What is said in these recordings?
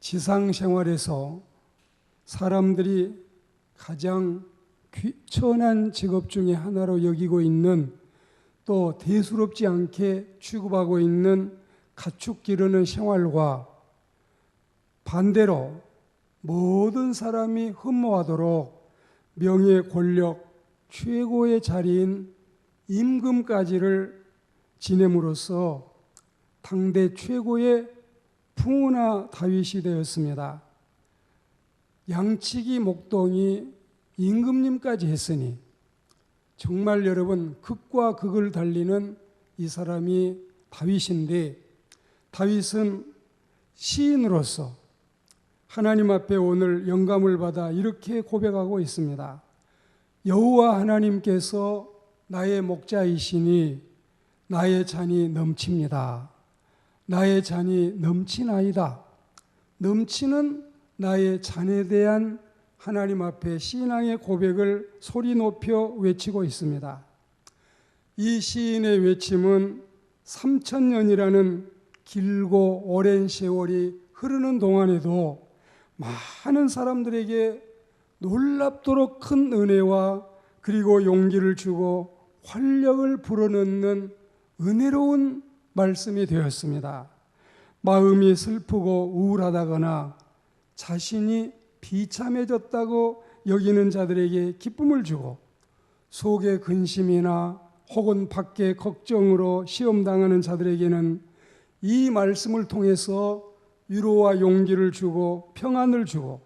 지상 생활에서 사람들이 가장 천한 직업 중에 하나로 여기고 있는, 또 대수롭지 않게 취급하고 있는 가축 기르는 생활과 반대로 모든 사람이 흠모하도록 명예, 권력, 최고의 자리인 임금까지를 지냄으로써 당대 최고의 풍운하 다윗이 되었습니다. 양치기 목동이 임금님까지 했으니 정말 여러분, 극과 극을 달리는 이 사람이 다윗인데, 다윗은 시인으로서 하나님 앞에 오늘 영감을 받아 이렇게 고백하고 있습니다. 여호와 하나님께서 나의 목자이시니 나의 잔이 넘칩니다. 나의 잔이 넘치나이다. 넘치는 나의 잔에 대한 하나님 앞에 신앙의 고백을 소리 높여 외치고 있습니다. 이 시인의 외침은 3000년이라는 길고 오랜 세월이 흐르는 동안에도 많은 사람들에게 놀랍도록 큰 은혜와 그리고 용기를 주고 활력을 불어넣는 은혜로운 말씀이 되었습니다. 마음이 슬프고 우울하다거나 자신이 비참해졌다고 여기는 자들에게 기쁨을 주고, 속의 근심이나 혹은 밖의 걱정으로 시험당하는 자들에게는 이 말씀을 통해서 위로와 용기를 주고 평안을 주고,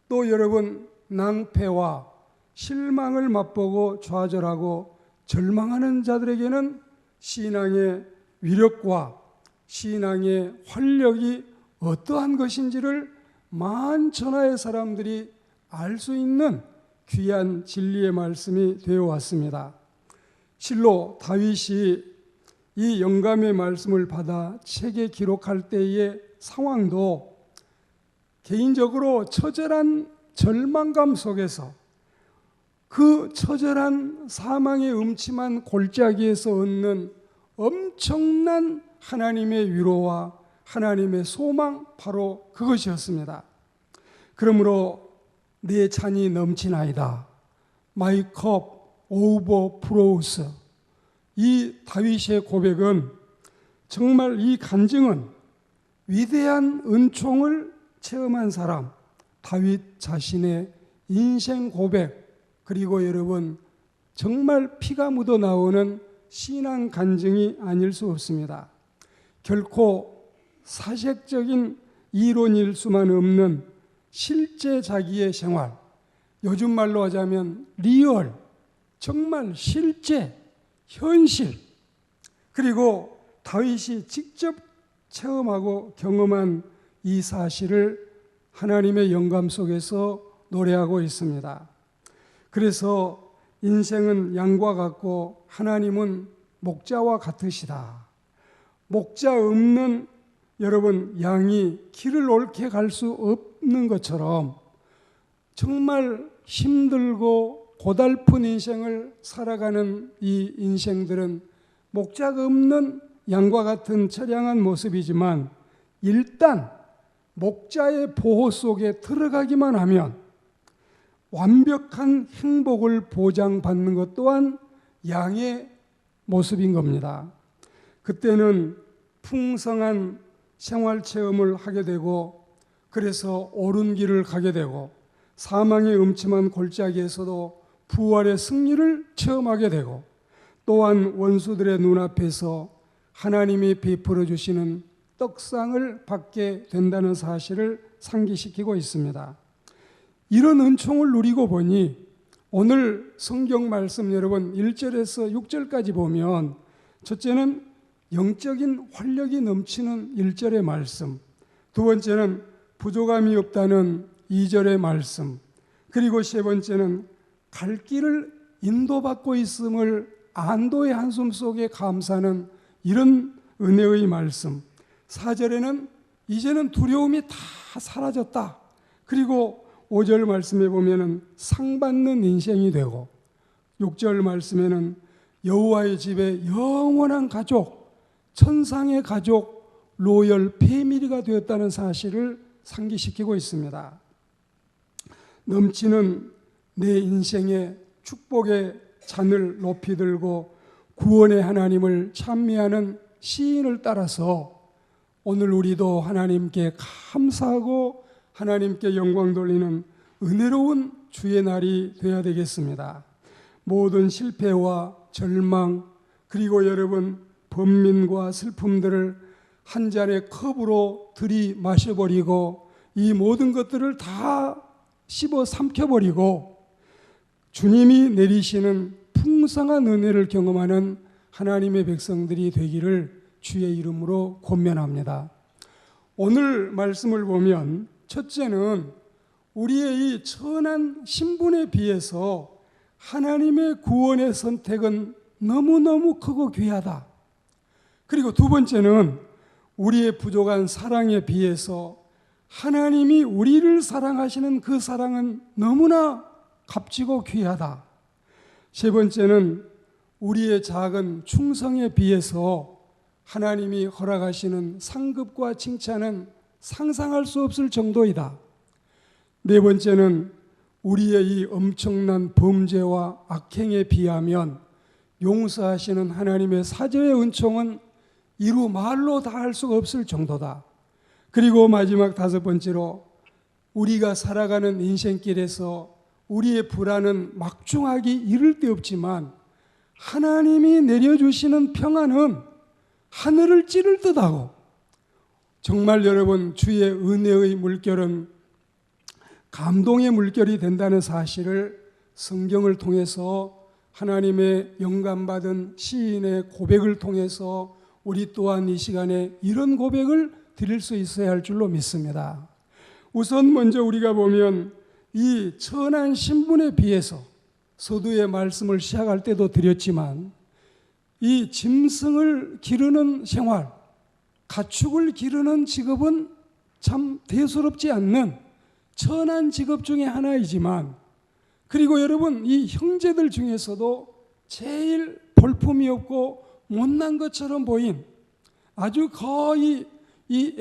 또 여러분, 낭패와 실망을 맛보고 좌절하고 절망하는 자들에게는 신앙의 위력과 신앙의 활력이 어떠한 것인지를 만천하의 사람들이 알 수 있는 귀한 진리의 말씀이 되어 왔습니다. 실로 다윗이 이 영감의 말씀을 받아 책에 기록할 때의 상황도 개인적으로 처절한 절망감 속에서 그 처절한 사망의 음침한 골짜기에서 얻는 엄청난 하나님의 위로와 하나님의 소망, 바로 그것이었습니다. 그러므로 내 잔이 넘치나이다. My cup overflows. 이 다윗의 고백은 정말, 이 간증은 위대한 은총을 체험한 사람, 다윗 자신의 인생 고백, 그리고 여러분, 정말 피가 묻어 나오는 신앙 간증이 아닐 수 없습니다. 결코 사색적인 이론일 수만 없는 실제 자기의 생활, 요즘 말로 하자면 리얼, 정말 실제, 현실, 그리고 다윗이 직접 체험하고 경험한 이 사실을 하나님의 영감 속에서 노래하고 있습니다. 그래서 인생은 양과 같고 하나님은 목자와 같으시다. 목자 없는 여러분, 양이 길을 옳게 갈 수 없는 것처럼 정말 힘들고 고달픈 인생을 살아가는 이 인생들은 목자가 없는 양과 같은 처량한 모습이지만, 일단 목자의 보호 속에 들어가기만 하면 완벽한 행복을 보장받는 것 또한 양의 모습인 겁니다. 그때는 풍성한 생활 체험을 하게 되고, 그래서 옳은 길을 가게 되고, 사망의 음침한 골짜기에서도 부활의 승리를 체험하게 되고, 또한 원수들의 눈앞에서 하나님이 베풀어 주시는 떡상을 받게 된다는 사실을 상기시키고 있습니다. 이런 은총을 누리고 보니 오늘 성경 말씀 여러분 1절에서 6절까지 보면, 첫째는 영적인 활력이 넘치는 1절의 말씀, 두 번째는 부족함이 없다는 2절의 말씀, 그리고 세 번째는 갈 길을 인도받고 있음을 안도의 한숨 속에 감사하는 이런 은혜의 말씀, 4절에는 이제는 두려움이 다 사라졌다. 그리고 5절 말씀에 보면은 상 받는 인생이 되고, 6절 말씀에는 여호와의 집에 영원한 가족, 천상의 가족, 로열 패밀리가 되었다는 사실을 상기시키고 있습니다. 넘치는 내 인생의 축복의 잔을 높이 들고 구원의 하나님을 찬미하는 시인을 따라서 오늘 우리도 하나님께 감사하고 하나님께 영광 돌리는 은혜로운 주의 날이 되어야 되겠습니다. 모든 실패와 절망 그리고 여러분 번민과 슬픔들을 한 잔의 컵으로 들이마셔버리고 이 모든 것들을 다 씹어 삼켜버리고 주님이 내리시는 풍성한 은혜를 경험하는 하나님의 백성들이 되기를 주의 이름으로 권면합니다. 오늘 말씀을 보면 첫째는 우리의 이 천한 신분에 비해서 하나님의 구원의 선택은 너무너무 크고 귀하다. 그리고 두 번째는 우리의 부족한 사랑에 비해서 하나님이 우리를 사랑하시는 그 사랑은 너무나 값지고 귀하다. 세 번째는 우리의 작은 충성에 비해서 하나님이 허락하시는 상급과 칭찬은 상상할 수 없을 정도이다. 네 번째는 우리의 이 엄청난 범죄와 악행에 비하면 용서하시는 하나님의 사죄의 은총은 이루 말로 다 할 수가 없을 정도다. 그리고 마지막 다섯 번째로 우리가 살아가는 인생길에서 우리의 불안은 막중하기 이를 데 없지만 하나님이 내려주시는 평안은 하늘을 찌를 듯하고 정말 여러분 주의 은혜의 물결은 감동의 물결이 된다는 사실을 성경을 통해서 하나님의 영감받은 시인의 고백을 통해서 우리 또한 이 시간에 이런 고백을 드릴 수 있어야 할 줄로 믿습니다. 우선 먼저 우리가 보면 이 천한 신분에 비해서 서두에 말씀을 시작할 때도 드렸지만 이 짐승을 기르는 생활, 가축을 기르는 직업은 참 대수롭지 않는 천한 직업 중에 하나이지만 그리고 여러분 이 형제들 중에서도 제일 볼품이 없고 못난 것처럼 보인 아주 거의 이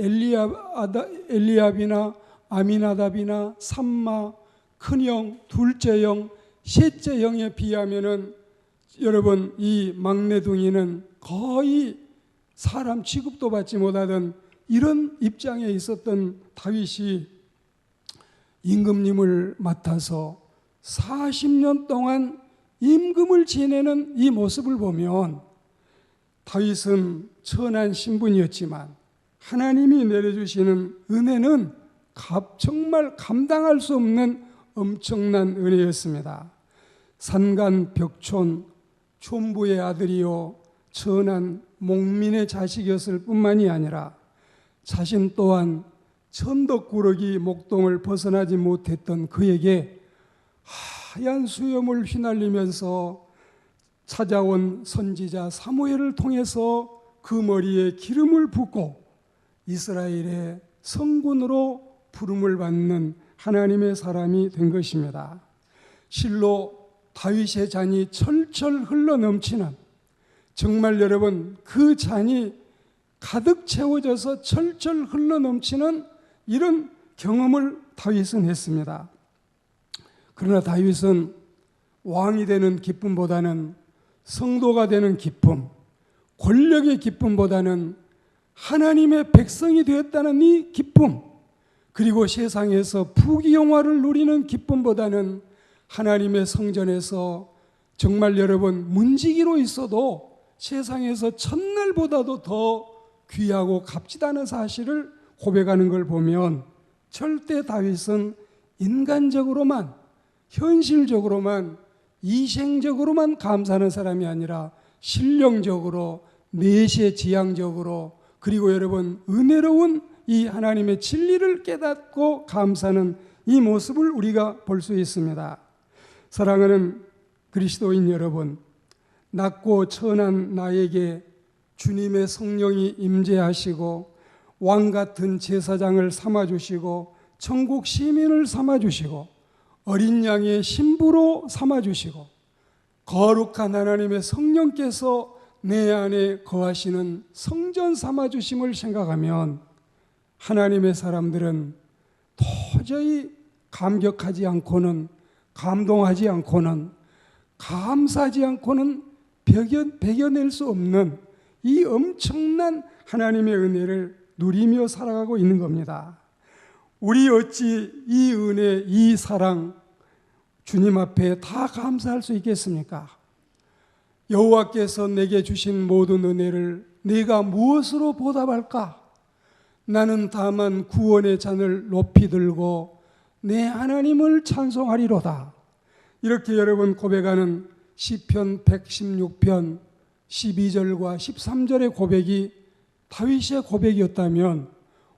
엘리압이나 아미나답이나 삼마, 큰형, 둘째형, 셋째형에 비하면은 여러분 이 막내둥이는 거의 사람 취급도 받지 못하던 이런 입장에 있었던 다윗이 임금님을 맡아서 40년 동안 임금을 지내는 이 모습을 보면 다윗은 천한 신분이었지만 하나님이 내려주시는 은혜는 정말 감당할 수 없는 엄청난 은혜였습니다. 산간 벽촌 촌부의 아들이요 천한 목민의 자식이었을 뿐만이 아니라 자신 또한 천덕꾸러기 목동을 벗어나지 못했던 그에게 하얀 수염을 휘날리면서 찾아온 선지자 사무엘을 통해서 그 머리에 기름을 붓고 이스라엘의 성군으로 부름을 받는 하나님의 사람이 된 것입니다. 실로 다윗의 잔이 철철 흘러넘치는 정말 여러분 그 잔이 가득 채워져서 철철 흘러넘치는 이런 경험을 다윗은 했습니다. 그러나 다윗은 왕이 되는 기쁨보다는 성도가 되는 기쁨, 권력의 기쁨보다는 하나님의 백성이 되었다는 이 기쁨, 그리고 세상에서 부귀영화를 누리는 기쁨보다는 하나님의 성전에서 정말 여러분 문지기로 있어도 세상에서 첫날보다도 더 귀하고 값지다는 사실을 고백하는 걸 보면 절대 다윗은 인간적으로만 현실적으로만 이생적으로만 감사하는 사람이 아니라 신령적으로 내세지향적으로 그리고 여러분 은혜로운 이 하나님의 진리를 깨닫고 감사하는 이 모습을 우리가 볼 수 있습니다. 사랑하는 그리스도인 여러분, 낮고 천한 나에게 주님의 성령이 임재하시고 왕같은 제사장을 삼아주시고 천국 시민을 삼아주시고 어린 양의 신부로 삼아주시고 거룩한 하나님의 성령께서 내 안에 거하시는 성전 삼아주심을 생각하면 하나님의 사람들은 도저히 감격하지 않고는, 감동하지 않고는, 감사하지 않고는 배겨낼 수 없는 이 엄청난 하나님의 은혜를 누리며 살아가고 있는 겁니다. 우리 어찌 이 은혜, 이 사랑 주님 앞에 다 감사할 수 있겠습니까? 여호와께서 내게 주신 모든 은혜를 내가 무엇으로 보답할까? 나는 다만 구원의 잔을 높이 들고 내 하나님을 찬송하리로다. 이렇게 여러분 고백하는 시편 116편 12절과 13절의 고백이 다윗의 고백이었다면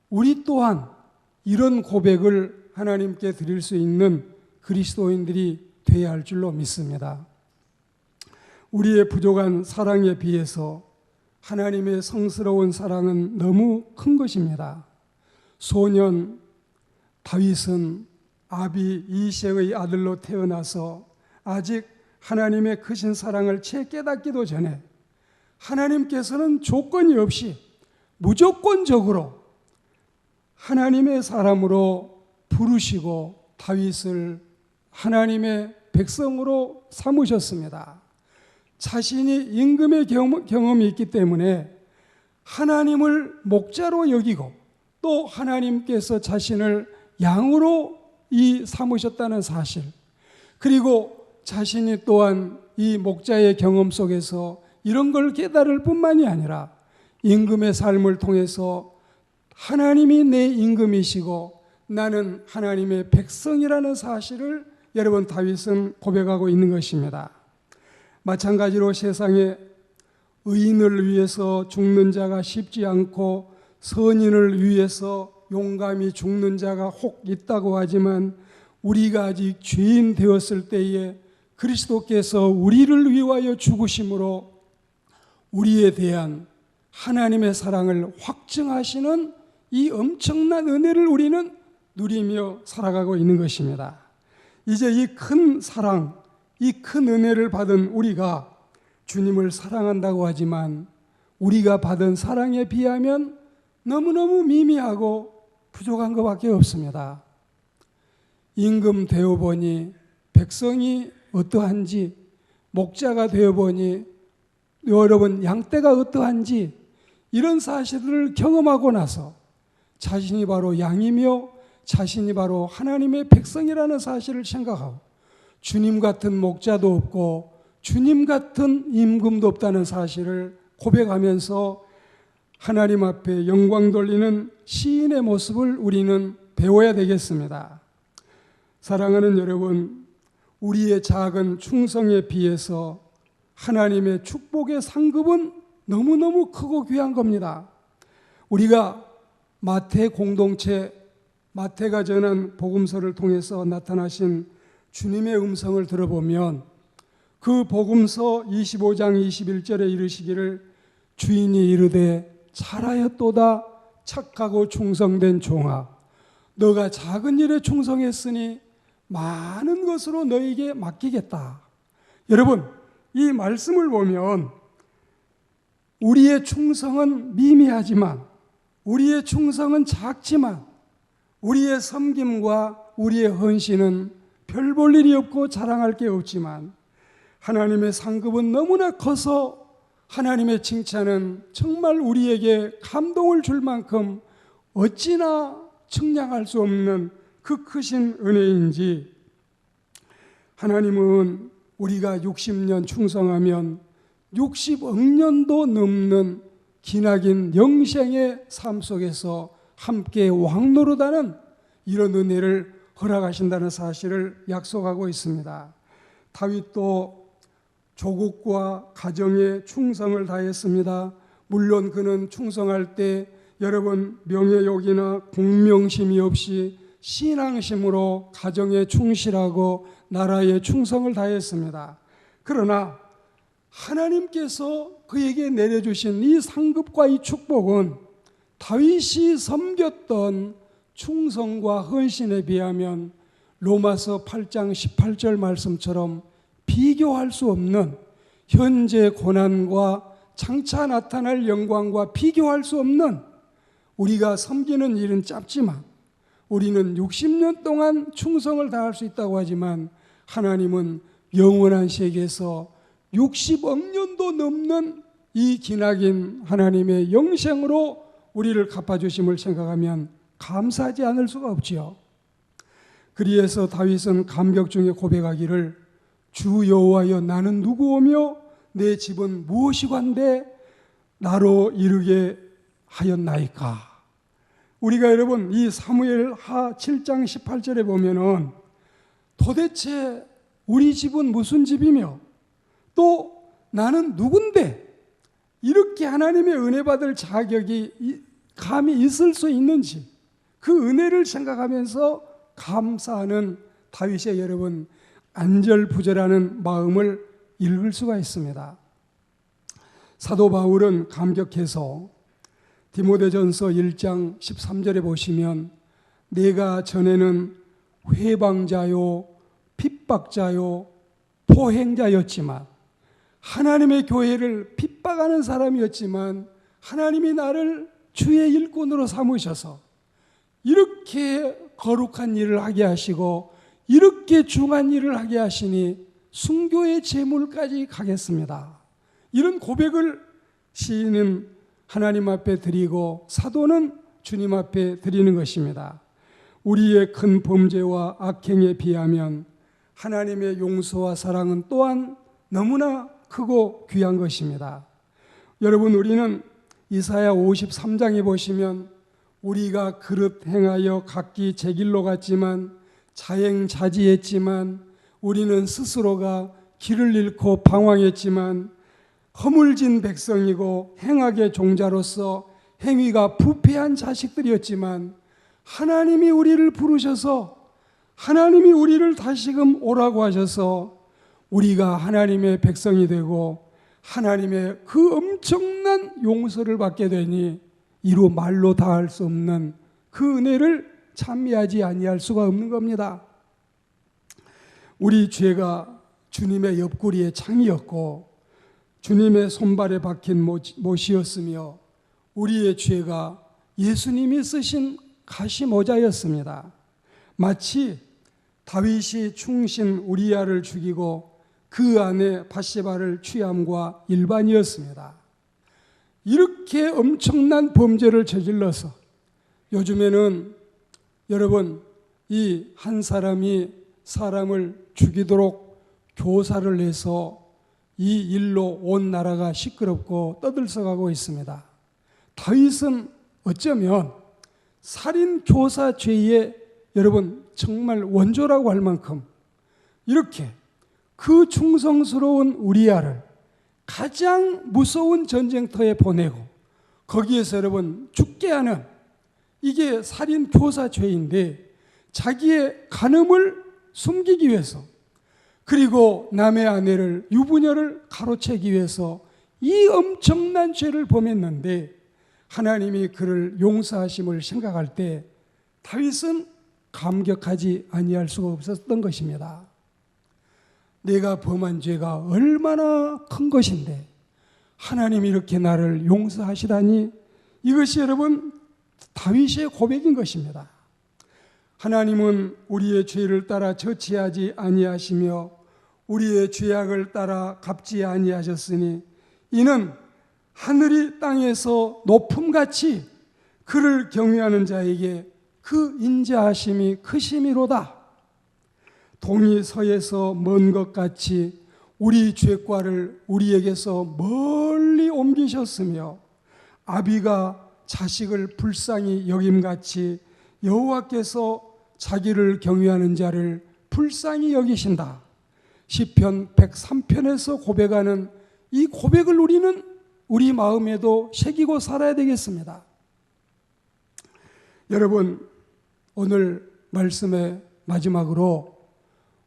우리 또한 이런 고백을 하나님께 드릴 수 있는 그리스도인들이 되어야 할 줄로 믿습니다. 우리의 부족한 사랑에 비해서 하나님의 성스러운 사랑은 너무 큰 것입니다. 소년 다윗은 아비 이새의 아들로 태어나서 아직 하나님의 크신 사랑을 채 깨닫기도 전에 하나님께서는 조건이 없이 무조건적으로 하나님의 사람으로 부르시고 다윗을 하나님의 백성으로 삼으셨습니다. 자신이 임금의 경험이 있기 때문에 하나님을 목자로 여기고 또 하나님께서 자신을 양으로 삼으셨다는 사실, 그리고 자신이 또한 이 목자의 경험 속에서 이런 걸 깨달을 뿐만이 아니라 임금의 삶을 통해서 하나님이 내 임금이시고 나는 하나님의 백성이라는 사실을 여러분 다윗은 고백하고 있는 것입니다. 마찬가지로 세상에 의인을 위해서 죽는 자가 쉽지 않고 선인을 위해서 용감히 죽는 자가 혹 있다고 하지만 우리가 아직 죄인 되었을 때에 그리스도께서 우리를 위하여 죽으심으로 우리에 대한 하나님의 사랑을 확증하시는 이 엄청난 은혜를 우리는 누리며 살아가고 있는 것입니다. 이제 이 큰 사랑, 이 큰 은혜를 받은 우리가 주님을 사랑한다고 하지만 우리가 받은 사랑에 비하면 너무너무 미미하고 부족한 것밖에 없습니다. 임금 되어보니 백성이 어떠한지, 목자가 되어보니 여러분 양떼가 어떠한지 이런 사실을 경험하고 나서 자신이 바로 양이며 자신이 바로 하나님의 백성이라는 사실을 생각하고 주님 같은 목자도 없고 주님 같은 임금도 없다는 사실을 고백하면서 하나님 앞에 영광 돌리는 시인의 모습을 우리는 배워야 되겠습니다. 사랑하는 여러분, 우리의 작은 충성에 비해서 하나님의 축복의 상급은 너무너무 크고 귀한 겁니다. 우리가 마태 공동체, 마태가 전한 복음서를 통해서 나타나신 주님의 음성을 들어보면 그 복음서 25장 21절에 이르시기를 주인이 이르되 잘하였도다 착하고 충성된 종아, 너가 작은 일에 충성했으니 많은 것으로 너에게 맡기겠다. 여러분, 이 말씀을 보면 우리의 충성은 미미하지만, 우리의 충성은 작지만, 우리의 섬김과 우리의 헌신은 별 볼 일이 없고 자랑할 게 없지만 하나님의 상급은 너무나 커서 하나님의 칭찬은 정말 우리에게 감동을 줄 만큼 어찌나 측량할 수 없는 그 크신 은혜인지, 하나님은 우리가 60년 충성하면 60억 년도 넘는 기나긴 영생의 삶 속에서 함께 왕노릇하는 이런 은혜를 허락하신다는 사실을 약속하고 있습니다. 다윗도 조국과 가정에 충성을 다했습니다. 물론 그는 충성할 때 여러분 명예욕이나 공명심이 없이 신앙심으로 가정에 충실하고 나라에 충성을 다했습니다. 그러나 하나님께서 그에게 내려주신 이 상급과 이 축복은 다윗이 섬겼던 충성과 헌신에 비하면 로마서 8장 18절 말씀처럼 비교할 수 없는, 현재 고난과 장차 나타날 영광과 비교할 수 없는, 우리가 섬기는 일은 짧지만 우리는 60년 동안 충성을 다할 수 있다고 하지만 하나님은 영원한 세계에서 60억 년도 넘는 이 기나긴 하나님의 영생으로 우리를 갚아주심을 생각하면 감사하지 않을 수가 없지요. 그리해서 다윗은 감격 중에 고백하기를 주 여호와여 나는 누구오며 내 집은 무엇이관데 나로 이르게 하였나이까. 우리가 여러분 이 사무엘하 7장 18절에 보면은 도대체 우리 집은 무슨 집이며 또 나는 누군데 이렇게 하나님의 은혜 받을 자격이 감히 있을 수 있는지 그 은혜를 생각하면서 감사하는 다윗의 여러분 안절부절하는 마음을 읽을 수가 있습니다. 사도 바울은 감격해서 디모데전서 1장 13절에 보시면 내가 전에는 회방자요 핍박자요 포행자였지만 하나님의 교회를 핍박하는 사람이었지만 하나님이 나를 주의 일꾼으로 삼으셔서 이렇게 거룩한 일을 하게 하시고 이렇게 중한 일을 하게 하시니 순교의 제물까지 가겠습니다. 이런 고백을 시인은 하나님 앞에 드리고 사도는 주님 앞에 드리는 것입니다. 우리의 큰 범죄와 악행에 비하면 하나님의 용서와 사랑은 또한 너무나 크고 귀한 것입니다. 여러분 우리는 이사야 53장에 보시면 우리가 그릇 행하여 각기 제 길로 갔지만 자행자지했지만 우리는 스스로가 길을 잃고 방황했지만 허물진 백성이고 행악의 종자로서 행위가 부패한 자식들이었지만 하나님이 우리를 부르셔서 하나님이 우리를 다시금 오라고 하셔서 우리가 하나님의 백성이 되고 하나님의 그 엄청난 용서를 받게 되니 이루 말로 다할 수 없는 그 은혜를 찬미하지 아니할 수가 없는 겁니다. 우리 죄가 주님의 옆구리에 창이었고 주님의 손발에 박힌 못이었으며 우리의 죄가 예수님이 쓰신 가시모자였습니다. 마치 다윗이 충신 우리야를 죽이고 그 안에 밧세바를 취함과 일반이었습니다. 이렇게 엄청난 범죄를 저질러서 요즘에는 여러분 이 한 사람이 사람을 죽이도록 교사를 해서 이 일로 온 나라가 시끄럽고 떠들썩하고 있습니다. 다윗은 어쩌면 살인 교사 죄의 여러분 정말 원조라고 할 만큼 이렇게 그 충성스러운 우리야를 가장 무서운 전쟁터에 보내고 거기에서 여러분 죽게 하는 이게 살인 교사 죄인데 자기의 간음을 숨기기 위해서 그리고 남의 아내를 유부녀를 가로채기 위해서 이 엄청난 죄를 범했는데 하나님이 그를 용서하심을 생각할 때 다윗은 감격하지 아니할 수가 없었던 것입니다. 내가 범한 죄가 얼마나 큰 것인데 하나님이 이렇게 나를 용서하시다니 이것이 여러분 다윗의 고백인 것입니다. 하나님은 우리의 죄를 따라 저치하지 아니하시며 우리의 죄악을 따라 갚지 아니하셨으니 이는 하늘이 땅에서 높음같이 그를 경외하는 자에게 그 인자하심이 크심이로다. 동이 서에서 먼 것 같이 우리 죄과를 우리에게서 멀리 옮기셨으며 아비가 자식을 불쌍히 여김같이 여호와께서 자기를 경외하는 자를 불쌍히 여기신다. 시편 103편에서 고백하는 이 고백을 우리는 우리 마음에도 새기고 살아야 되겠습니다. 여러분 오늘 말씀의 마지막으로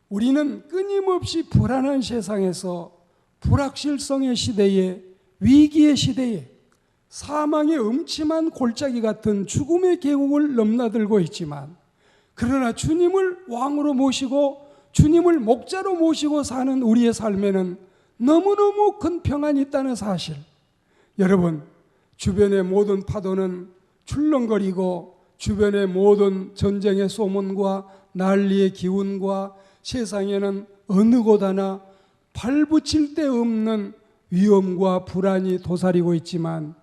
우리는 끊임없이 불안한 세상에서 불확실성의 시대에 위기의 시대에 사망의 음침한 골짜기 같은 죽음의 계곡을 넘나들고 있지만 그러나 주님을 왕으로 모시고 주님을 목자로 모시고 사는 우리의 삶에는 너무너무 큰 평안이 있다는 사실. 여러분 주변의 모든 파도는 출렁거리고 주변의 모든 전쟁의 소문과 난리의 기운과 세상에는 어느 곳 하나 발붙일 데 없는 위험과 불안이 도사리고 있지만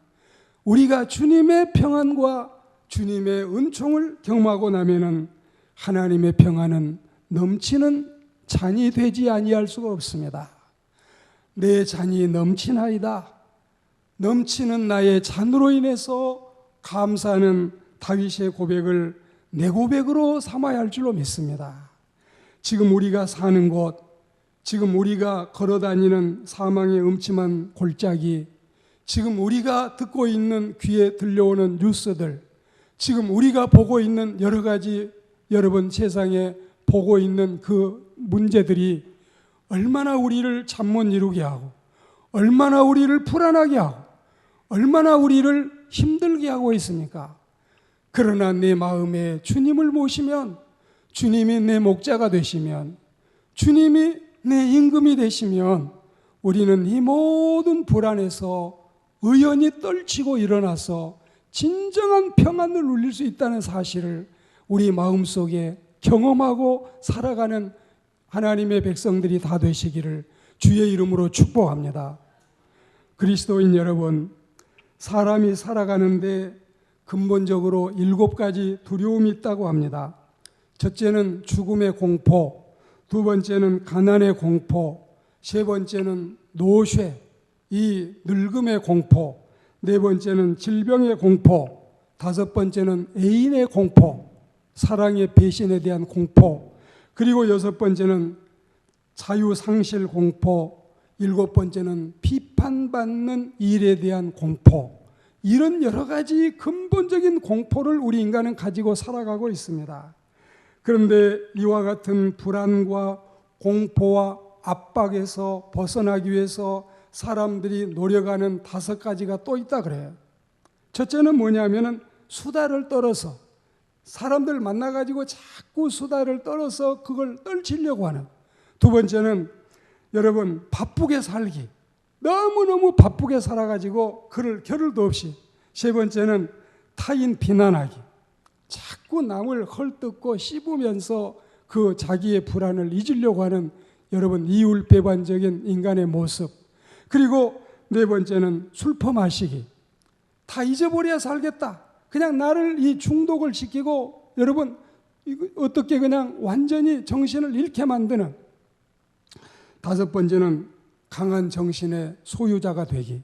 우리가 주님의 평안과 주님의 은총을 경험하고 나면은 하나님의 평안은 넘치는 잔이 되지 아니할 수가 없습니다. 내 잔이 넘치나이다. 넘치는 나의 잔으로 인해서 감사하는 다윗의 고백을 내 고백으로 삼아야 할 줄로 믿습니다. 지금 우리가 사는 곳, 지금 우리가 걸어다니는 사망의 음침한 골짜기, 지금 우리가 듣고 있는 귀에 들려오는 뉴스들, 지금 우리가 보고 있는 여러 가지 여러분 세상에 보고 있는 그 문제들이 얼마나 우리를 잠 못 이루게 하고 얼마나 우리를 불안하게 하고 얼마나 우리를 힘들게 하고 있습니까? 그러나 내 마음에 주님을 모시면, 주님이 내 목자가 되시면, 주님이 내 임금이 되시면 우리는 이 모든 불안에서 의연히 떨치고 일어나서 진정한 평안을 누릴 수 있다는 사실을 우리 마음속에 경험하고 살아가는 하나님의 백성들이 다 되시기를 주의 이름으로 축복합니다. 그리스도인 여러분, 사람이 살아가는데 근본적으로 7가지 두려움이 있다고 합니다. 첫째는 죽음의 공포, 두 번째는 가난의 공포, 세 번째는 노쇠, 이 늙음의 공포, 네 번째는 질병의 공포, 다섯 번째는 애인의 공포, 사랑의 배신에 대한 공포, 그리고 여섯 번째는 자유상실 공포, 일곱 번째는 비판받는 일에 대한 공포. 이런 여러 가지 근본적인 공포를 우리 인간은 가지고 살아가고 있습니다. 그런데 이와 같은 불안과 공포와 압박에서 벗어나기 위해서 사람들이 노력하는 5가지가 또 있다 그래요. 첫째는 뭐냐면은 수다를 떨어서 사람들 만나가지고 자꾸 수다를 떨어서 그걸 떨치려고 하는. 두 번째는 여러분 바쁘게 살기. 너무너무 바쁘게 살아가지고 그럴 겨를도 없이. 세 번째는 타인 비난하기. 자꾸 남을 헐뜯고 씹으면서 그 자기의 불안을 잊으려고 하는 여러분 이율배반적인 인간의 모습. 그리고 네 번째는 술 퍼마시기. 다 잊어버려야 살겠다. 그냥 나를 이 중독을 시키고 여러분 어떻게 그냥 완전히 정신을 잃게 만드는. 다섯 번째는 강한 정신의 소유자가 되기.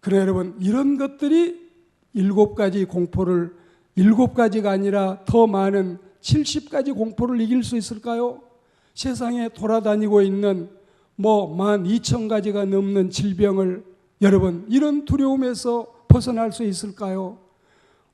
그래 여러분 이런 것들이 7가지 공포를 7가지가 아니라 더 많은 70가지 공포를 이길 수 있을까요? 세상에 돌아다니고 있는 12,000가지가 넘는 질병을 여러분 이런 두려움에서 벗어날 수 있을까요?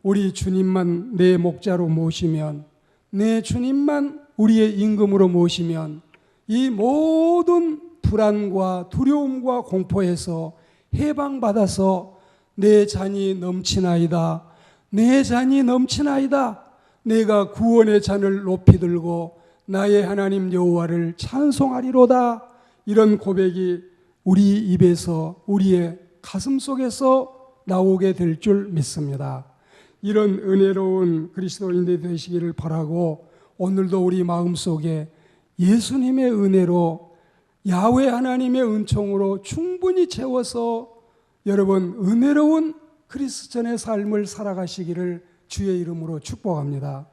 우리 주님만 내 목자로 모시면, 내 주님만 우리의 임금으로 모시면 이 모든 불안과 두려움과 공포에서 해방받아서 내 잔이 넘치나이다. 내 잔이 넘치나이다. 내가 구원의 잔을 높이 들고 나의 하나님 여호와를 찬송하리로다. 이런 고백이 우리 입에서 우리의 가슴 속에서 나오게 될 줄 믿습니다. 이런 은혜로운 그리스도인들이 되시기를 바라고 오늘도 우리 마음속에 예수님의 은혜로 야훼 하나님의 은총으로 충분히 채워서 여러분 은혜로운 그리스천의 삶을 살아가시기를 주의 이름으로 축복합니다.